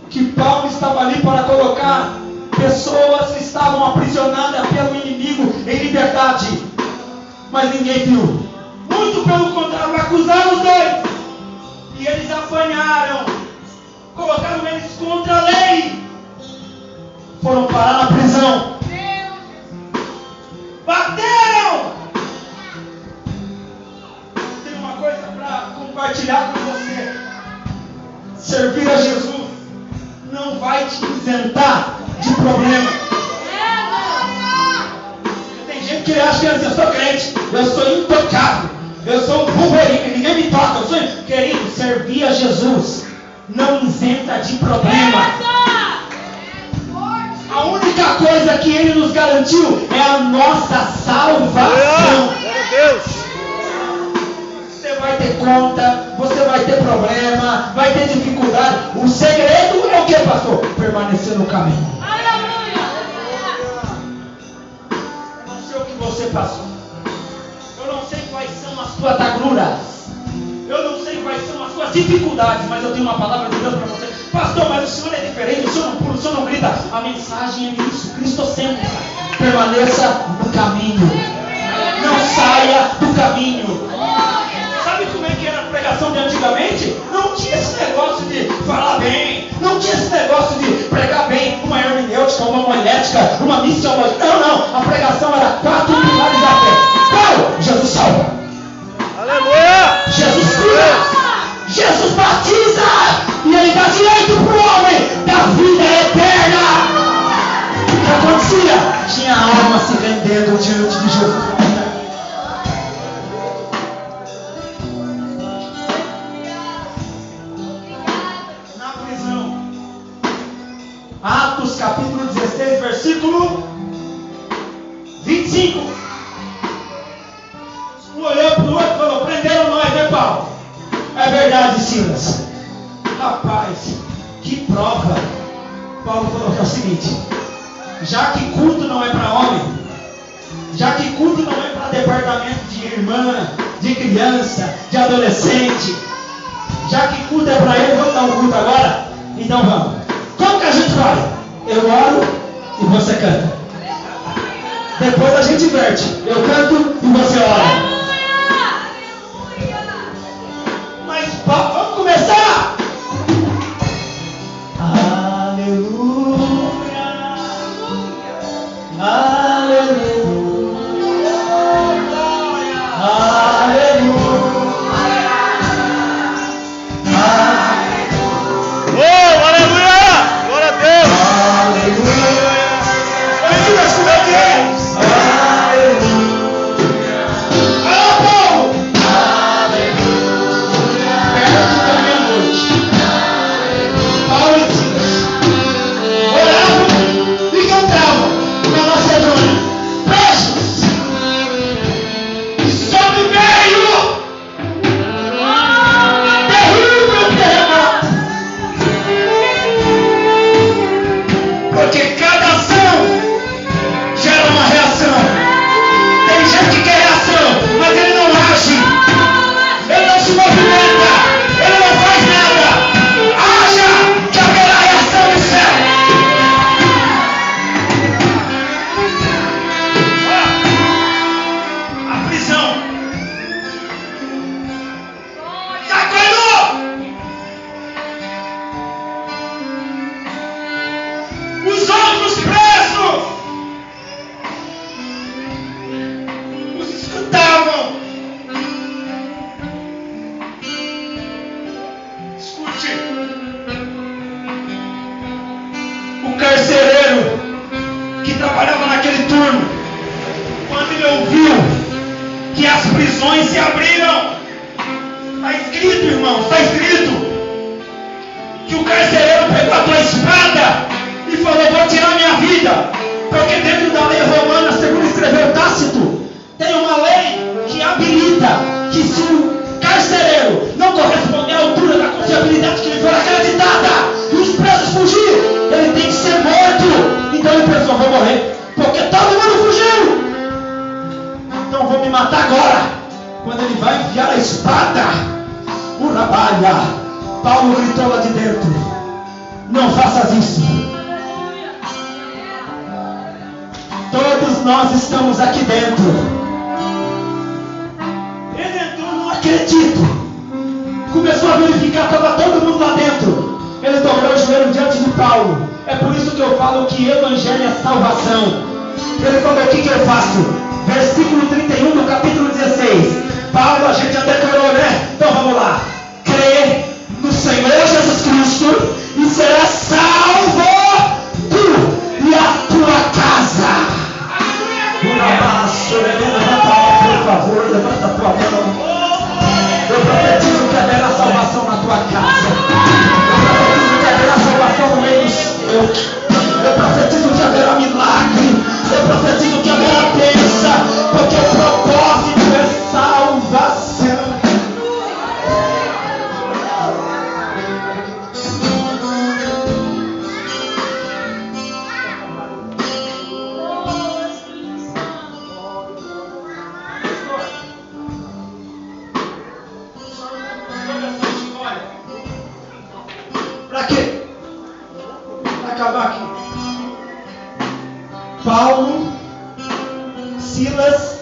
S5: que Paulo estava ali para colocar pessoas que estavam aprisionadas pelo inimigo em liberdade, mas ninguém viu. Muito pelo contrário, acusaram os dois e eles apanharam, colocaram eles contra a lei, foram parar na prisão, bateram. Tem uma coisa para compartilhar com você: servir a Jesus não vai te isentar de problema. Tem gente que acha que eu sou crente, eu sou intocável, eu sou um Wolverine, ninguém me toca. Querido, servir a Jesus não isenta de problema. A única coisa que Ele nos garantiu é a nossa salvação. Você vai ter conta, você vai ter problema, vai ter dificuldade. O segredo é o que, pastor? Permanecer no caminho. Eu não sei o que você passou. Eu não sei quais são as suas agruras. Eu não sei quais são as suas dificuldades, mas eu tenho uma palavra de Deus para você. Pastor, mas o senhor é diferente, o senhor não pula, o senhor não grita. A mensagem é isso, cristocêntrica. Permaneça no caminho. Não saia do caminho. Sabe como é que era a pregação de antigamente? Não tinha esse negócio de falar bem, não tinha esse negócio de pregar bem, uma hermenêutica, uma homilética, uma missiologia. Não. A pregação era 4 pilares da fé. Qual? Jesus salva.
S3: Aleluia!
S5: Jesus cura. Jesus batiza. E Ele dá direito para o homem da vida eterna. O que acontecia? Tinha alma se rendendo diante de Jesus. Atos capítulo 16, versículo 25. Um olhou para o outro e falou: prenderam nós, né, Paulo? É verdade, Silas. Rapaz, que prova. Paulo falou que é o seguinte: já que culto não é para homem, já que culto não é para departamento de irmã, de criança, de adolescente, já que culto é para ele, vamos dar um culto agora? Então vamos. Como que a gente faz? Eu oro e você canta. Depois a gente inverte. Eu canto e você ora. Mas vamos começar? Aleluia. Aleluia. Aleluia.
S3: Aleluia!
S5: prisões se abriram. Está escrito, irmão, está escrito que o carcereiro pegou a tua espada e falou: vou tirar minha vida. Porque dentro da lei romana, segundo escreveu Tácito, tem uma lei que habilita que se o carcereiro não corresponder à altura da confiabilidade que lhe for acreditada e os presos fugir, ele tem que ser morto. Então ele pensou: vou morrer, porque todo mundo fugiu. Então vou me matar agora. Quando ele vai enfiar a espada, o rabalha, Paulo gritou lá de dentro: não faças isso. Todos nós estamos aqui dentro. Ele entrou, não acredito. Começou a verificar, estava todo mundo lá dentro. Ele dobrou o joelho diante de Paulo. É por isso que eu falo que evangelho é salvação. Ele falou: o que eu faço? Versículo 31 do capítulo 16. Paulo, a gente já decorou, né? Então vamos lá. Crê no Senhor Jesus Cristo e será salvo tu e a tua casa. Levanta a mão, por favor, levanta a tua mão. Eu profetizo que haverá salvação na tua casa. Eu profetizo que haverá salvação no meio do seu. Eu profetizo que haverá milagre. Eu profetizo que haverá bênção, porque o propósito é salvação. Para quê? Para acabar aqui. Paulo, Silas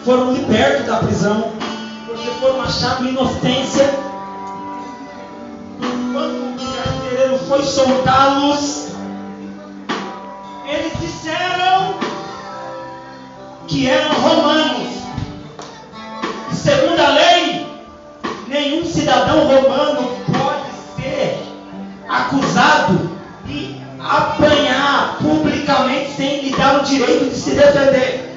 S5: foram libertos da prisão porque foram achados inocência. Quando o carcereiro foi soltá-los, eles disseram que eram romanos. E segundo a lei, nenhum cidadão romano pode ser acusado e apanhar publicamente sem lhe dar o direito de se defender.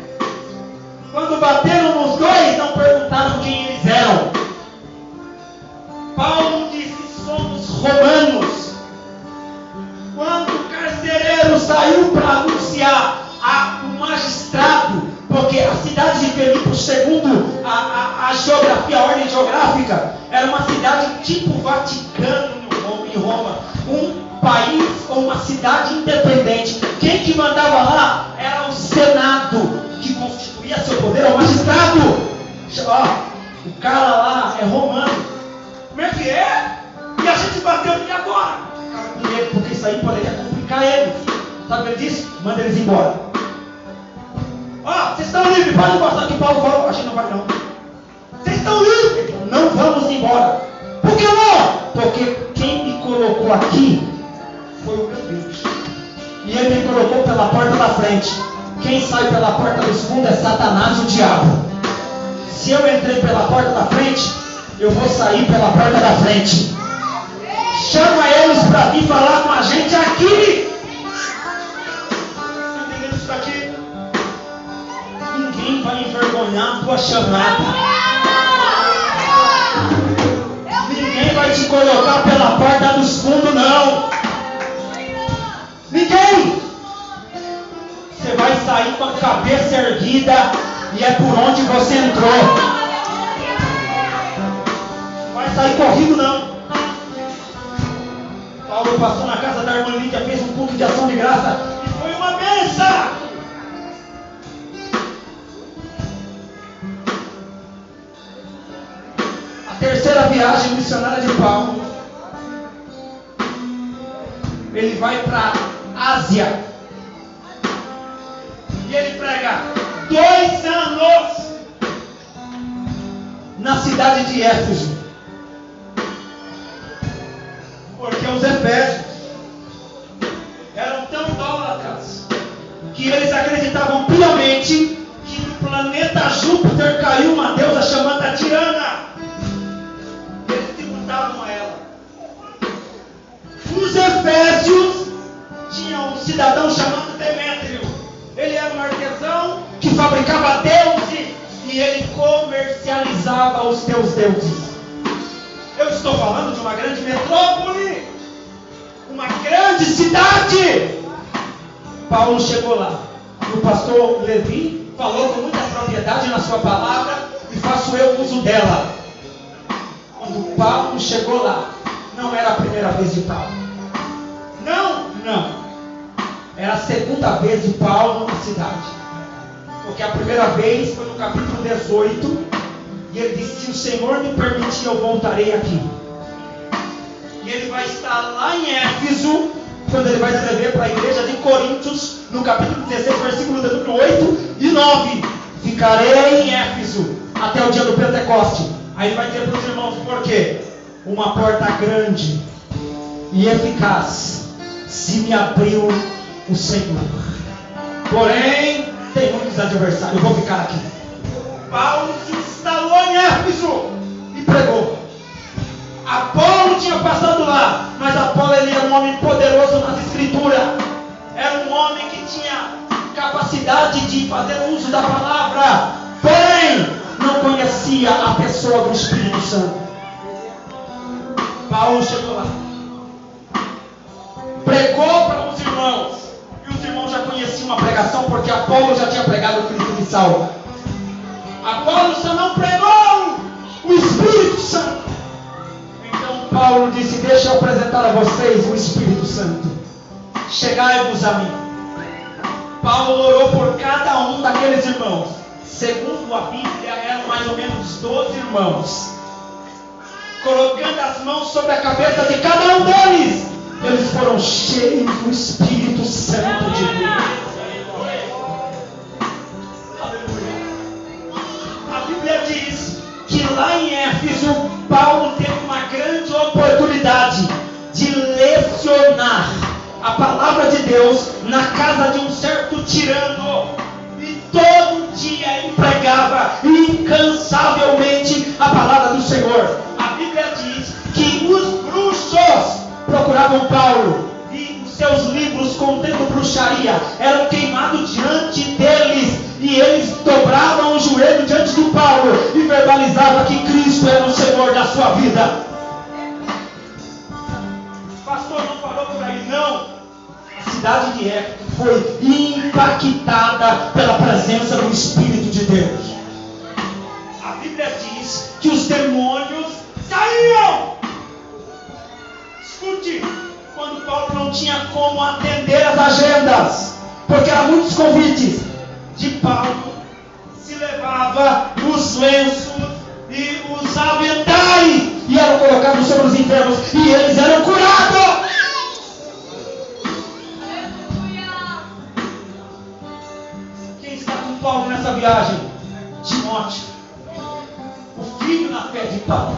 S5: Quando bateram nos dois, não perguntaram quem eles eram. Paulo disse: somos romanos. Quando o carcereiro saiu para anunciar o magistrado, porque a cidade de Filipos, segundo a geografia, a ordem geográfica, era uma cidade tipo Vaticano em Roma, um país ou uma cidade independente. Quem que mandava lá era o Senado, que constituía seu poder, o magistrado. O cara lá é romano. Como é que é? E a gente bateu ele agora. Cara, com medo, porque isso aí poderia complicar eles. Sabe o que ele disse? Manda eles embora. Vocês estão livres, pode passar que Paulo falou. A gente não vai não. Vocês estão livres, não vamos embora. Por que não? Porque quem me colocou aqui foi o meu Deus. E ele me colocou pela porta da frente. Quem sai pela porta dos fundos é Satanás, o diabo. Se eu entrei pela porta da frente, eu vou sair pela porta da frente. Chama eles para vir falar com a gente aqui. Entendendo isso aqui? Ninguém vai envergonhar a tua chamada. Ninguém vai te colocar pela porta dos fundos, não. Ninguém. Você vai sair com a cabeça erguida e é por onde você entrou. Não vai sair corrido, não. Paulo passou na casa da irmã Lídia, fez um culto de ação de graça e foi uma bênção. A terceira viagem missionária de Paulo, ele vai para Ásia e ele prega 2 anos na cidade de Éfeso, porque os efésios eram tão idólatras que eles acreditavam piamente que no planeta Júpiter caiu uma deusa chamada Diana. Eles tributavam a ela. Os efésios tinham um cidadão chamado Demétrio. Ele era um artesão que fabricava deuses e ele comercializava comercializava os teus deuses. Eu estou falando de uma grande metrópole, uma grande cidade. Paulo chegou lá. O pastor Levi falou com muita propriedade na sua palavra e faço eu uso dela. Quando Paulo chegou lá, não era a primeira vez de Paulo. Não. Era a segunda vez de Paulo na cidade. Porque a primeira vez foi no capítulo 18. E ele disse: se o Senhor me permitir, eu voltarei aqui. E ele vai estar lá em Éfeso, quando ele vai escrever para a igreja de Coríntios, no capítulo 16, versículo 8 e 9. Ficarei em Éfeso até o dia do Pentecoste. Aí ele vai dizer para os irmãos: por quê? Uma porta grande e eficaz se me abriu o Senhor. Porém, tem muitos adversários. Eu vou ficar aqui. Paulo se instalou em Éfeso e pregou. Apolo tinha passado lá, mas Apolo ele era um homem poderoso nas escrituras. Era um homem que tinha capacidade de fazer uso da palavra, porém não conhecia a pessoa do Espírito Santo. Paulo chegou lá, pregou para os irmãos, e os irmãos já conheciam a pregação, porque Apolo já tinha pregado o Cristo que salva. Apolo só não pregou o Espírito Santo. Então Paulo disse: deixa eu apresentar a vocês o Espírito Santo. Chegai-vos a mim. Paulo orou por cada um daqueles irmãos. Segundo a Bíblia, eram mais ou menos 12 irmãos. Colocando as mãos sobre a cabeça de cada um deles, eles foram cheios do Espírito Santo de Deus. A Bíblia diz que lá em Éfeso, Paulo teve uma grande oportunidade de lecionar a palavra de Deus na casa de um certo tirano. E todo dia ele pregava incansavelmente a palavra do Senhor. A Bíblia diz que os bruxos procuravam Paulo e os seus livros contendo bruxaria eram queimados diante deles, e eles dobravam o joelho diante de Paulo e verbalizavam que Cristo era o Senhor da sua vida. Pastor, não parou por aí, não. A cidade de Éfeso foi impactada pela presença do Espírito de Deus. A Bíblia diz que os demônios saíam. Escute, quando Paulo não tinha como atender as agendas, porque eram muitos convites, de Paulo se levava os lenços e os aventais e eram colocados sobre os enfermos e eles eram curados. Quem está com Paulo nessa viagem? Timóteo, o filho na fé de Paulo.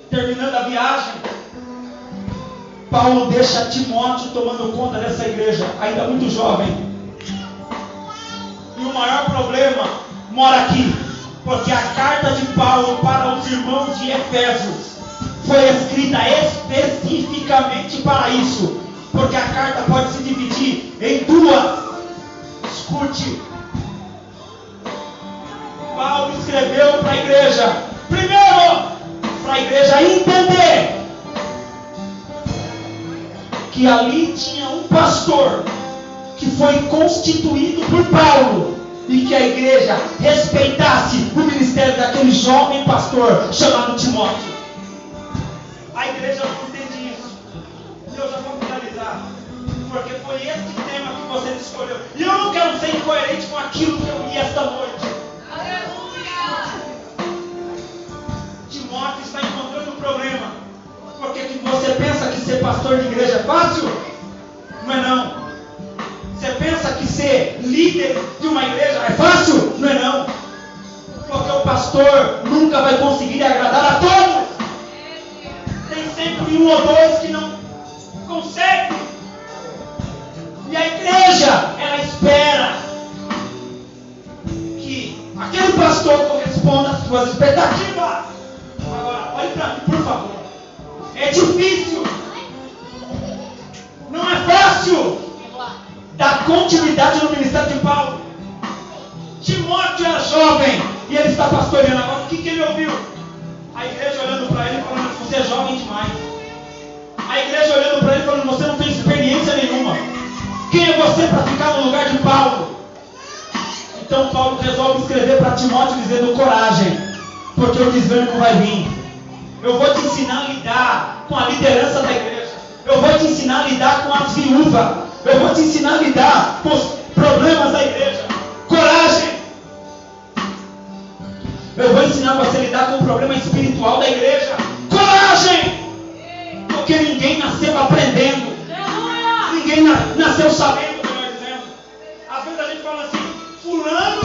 S5: Terminando a viagem, Paulo deixa Timóteo tomando conta dessa igreja, ainda muito jovem. E o maior problema mora aqui, porque a carta de Paulo para os irmãos de Efésios foi escrita especificamente para isso, porque a carta pode se dividir em duas. Escute, Paulo escreveu para a igreja, primeiro, para a igreja entender que ali tinha um pastor que foi constituído por Paulo e que a igreja respeitasse o ministério daquele jovem pastor chamado Timóteo. A igreja não entende isso. Eu já vou finalizar, porque foi esse tema que você escolheu. E eu não quero ser incoerente com aquilo que eu li esta noite. Aleluia! Timóteo está encontrando um problema. Porque que você pensa que ser pastor de igreja é fácil? Não é não. Você pensa que ser líder de uma igreja é fácil? Não é não. Porque o pastor nunca vai conseguir agradar a todos. Tem sempre um ou dois que não conseguem. E a igreja, ela espera que aquele pastor corresponda às suas expectativas. Agora, olhe para mim, por favor. É difícil. Não é fácil dar continuidade no ministério de Paulo. Timóteo era jovem e ele está pastoreando. Agora, o que ele ouviu? A igreja olhando para ele e falando: você é jovem demais. A igreja olhando para ele e falando: você não tem experiência nenhuma. Quem é você para ficar no lugar de Paulo? Então Paulo resolve escrever para Timóteo dizendo: coragem, porque o desânimo vai vir. Eu vou te ensinar a lidar com a liderança da igreja. Eu vou te ensinar a lidar com as viúvas. Eu vou te ensinar a lidar com os problemas da igreja. Coragem! Eu vou ensinar você a lidar com o problema espiritual da igreja. Coragem! Porque ninguém nasceu aprendendo. Ninguém nasceu sabendo, melhor dizendo. Às vezes a gente fala assim: fulano,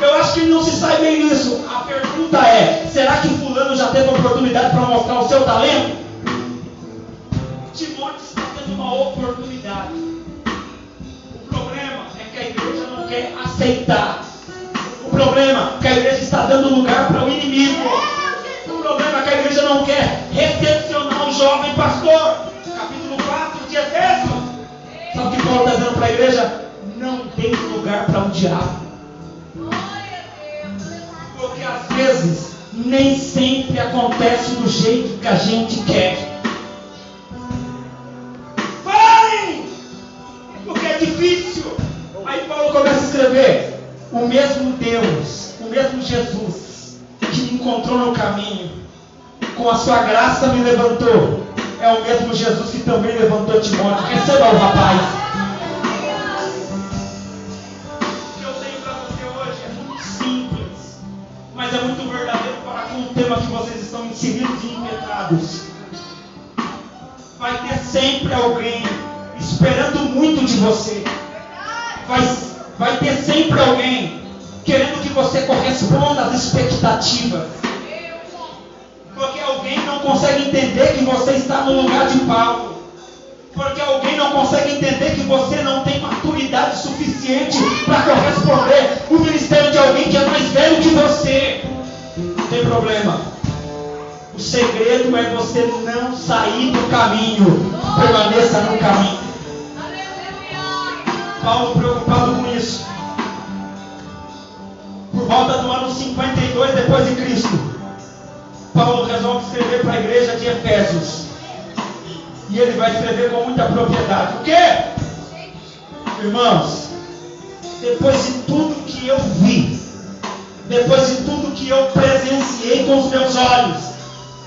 S5: eu acho que ele não se sai bem nisso. A pergunta é: será que fulano já teve oportunidade para mostrar o seu talento? Timóteo está tendo uma oportunidade. O problema é que a igreja não quer aceitar. O problema é que a igreja está dando lugar para o inimigo. O problema é que a igreja não quer recepcionar o jovem pastor. Capítulo 4 de Efésios. Sabe o que Paulo está dizendo para a igreja? Não dê lugar para o diabo. Porque às vezes nem sempre acontece do jeito que a gente quer. Falem! Porque é difícil. Aí Paulo começa a escrever: o mesmo Deus, o mesmo Jesus que me encontrou no caminho, com a sua graça me levantou, é o mesmo Jesus que também levantou Timóteo. Receba o rapaz. O que eu tenho para você hoje é muito simples, mas é muito verdadeiro para com o tema que vocês estão inseridos e impetrados. Vai ter sempre alguém esperando muito de você. Vai ter sempre alguém querendo que você corresponda às expectativas. Porque alguém não consegue entender que você está no lugar de Paulo. Porque alguém não consegue entender que você não tem maturidade suficiente para corresponder o ministério de alguém que é mais velho que você. Não tem problema. O segredo é você não sair do caminho. Permaneça no caminho. Paulo preocupado com isso. Por volta do ano 52 depois de Cristo, Paulo resolve escrever para a igreja de Efésios. E ele vai escrever com muita propriedade. O quê? Irmãos, depois de tudo que eu vi, depois de tudo que eu presenciei com os meus olhos,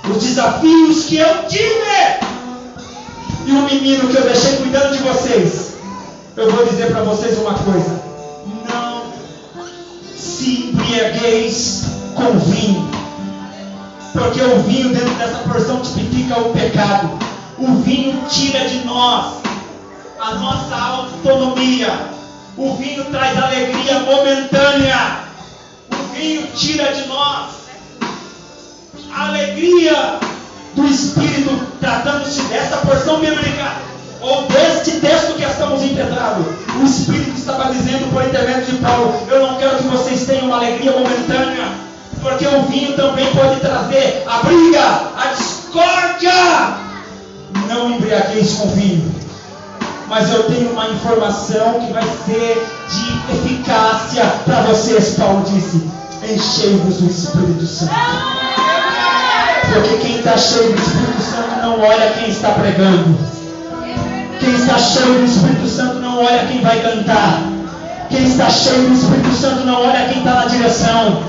S5: os desafios que eu tive, e o menino que eu deixei cuidando de vocês, eu vou dizer para vocês uma coisa: não se embriagueis com vinho, porque o vinho dentro dessa porção tipifica o pecado. O vinho tira de nós a nossa autonomia. O vinho traz alegria momentânea. O vinho tira de nós a alegria do Espírito, tratando-se dessa porção bíblica, ou deste texto que estamos impetrados. O Espírito estava dizendo por intermédio de Paulo: eu não quero que vocês tenham uma alegria momentânea, porque o vinho também pode trazer a briga, a discórdia. Não embriagueis com vinho. Mas eu tenho uma informação que vai ser de eficácia para vocês. Paulo disse: enchei-vos do Espírito Santo. Porque quem está cheio do Espírito Santo não olha quem está pregando. Quem está cheio do Espírito Santo não olha quem vai cantar. Quem está cheio do Espírito Santo não olha quem está na direção.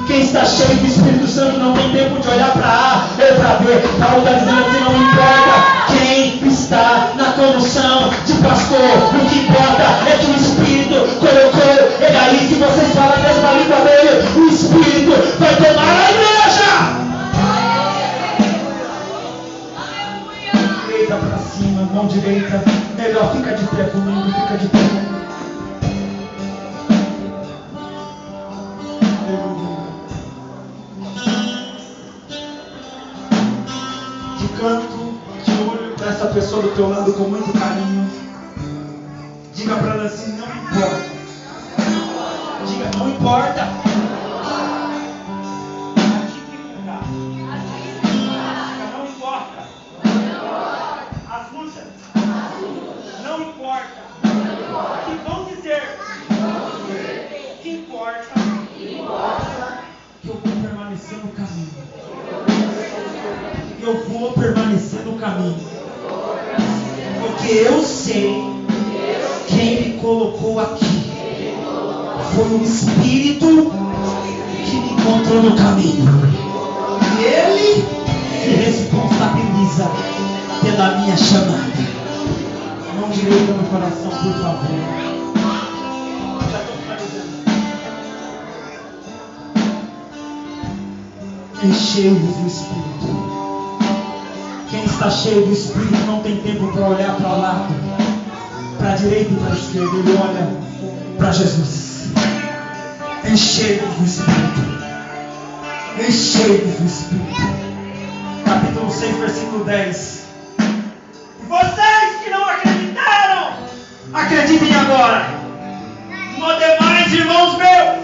S5: Quem está cheio do Espírito Santo não tem tempo de olhar para A ou para B. Paulo está dizendo assim: não importa quem está na condução de pastor, o que importa é que o Espírito colocou ele aí. Se vocês falarem a mesma língua dele, o Espírito vai tomar a igreja. Direita para cima, mão direita. Melhor, fica de pé comigo, fica de pé comigo. Canto, de olho para essa pessoa do teu lado com muito carinho. Diga para ela assim: não importa. Diga: não importa. Não importa. As lutas. Não importa. O que vão dizer. O que importa
S4: vou permanecer no caminho. Porque eu sei quem me colocou aqui. Foi o Espírito que me encontrou no caminho. E Ele se responsabiliza pela minha chamada. Mão direita no coração, por favor. Já estou finalizando. Enchei-vos do Espírito. Quem está cheio do Espírito não tem tempo para olhar para o lado, para a direita e para a esquerda. Ele olha para Jesus. Enchei-vos do Espírito. Enchei-vos do Espírito. Capítulo 6, versículo 10. Vocês que não acreditaram, acreditem agora. No demais, irmãos meus,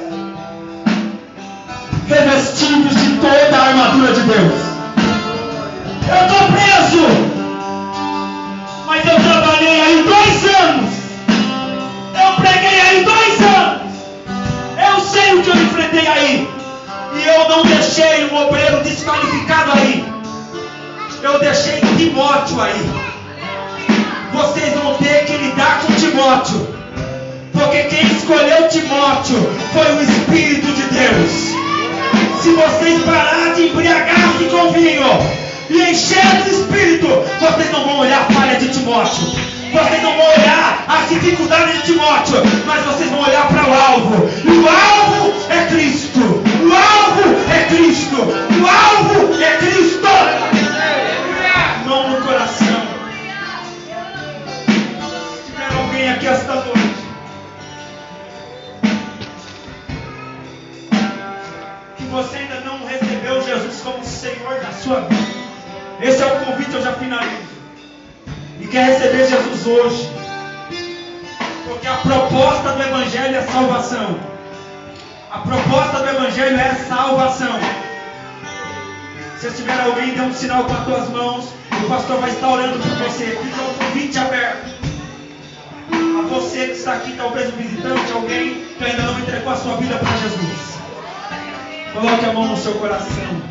S4: revestidos de toda a armadura de Deus. Eu estou preso, mas eu trabalhei aí 2 anos. Eu preguei aí 2 anos. Eu sei o que eu enfrentei aí. E eu não deixei um obreiro desqualificado aí. Eu deixei Timóteo aí. Vocês vão ter que lidar com Timóteo. Porque quem escolheu Timóteo foi o Espírito de Deus. Se vocês pararem de embriagar-se com vinho e encher do Espírito, vocês não vão olhar a falha de Timóteo. Vocês não vão olhar as dificuldades de Timóteo, mas vocês vão olhar para o alvo. E o alvo é Cristo. O alvo é Cristo. O alvo é Cristo. Mão no coração. Se tiver alguém aqui esta noite que você ainda não recebeu Jesus como Senhor da sua vida, esse é o convite, eu já finalizo. E quer receber Jesus hoje, porque a proposta do Evangelho é salvação. A proposta do Evangelho é salvação. Se tiver alguém, dê um sinal com as tuas mãos. O pastor vai estar orando por você. Fica o convite aberto. A você que está aqui, talvez um visitante, alguém que ainda não entregou a sua vida para Jesus. Coloque a mão no seu coração.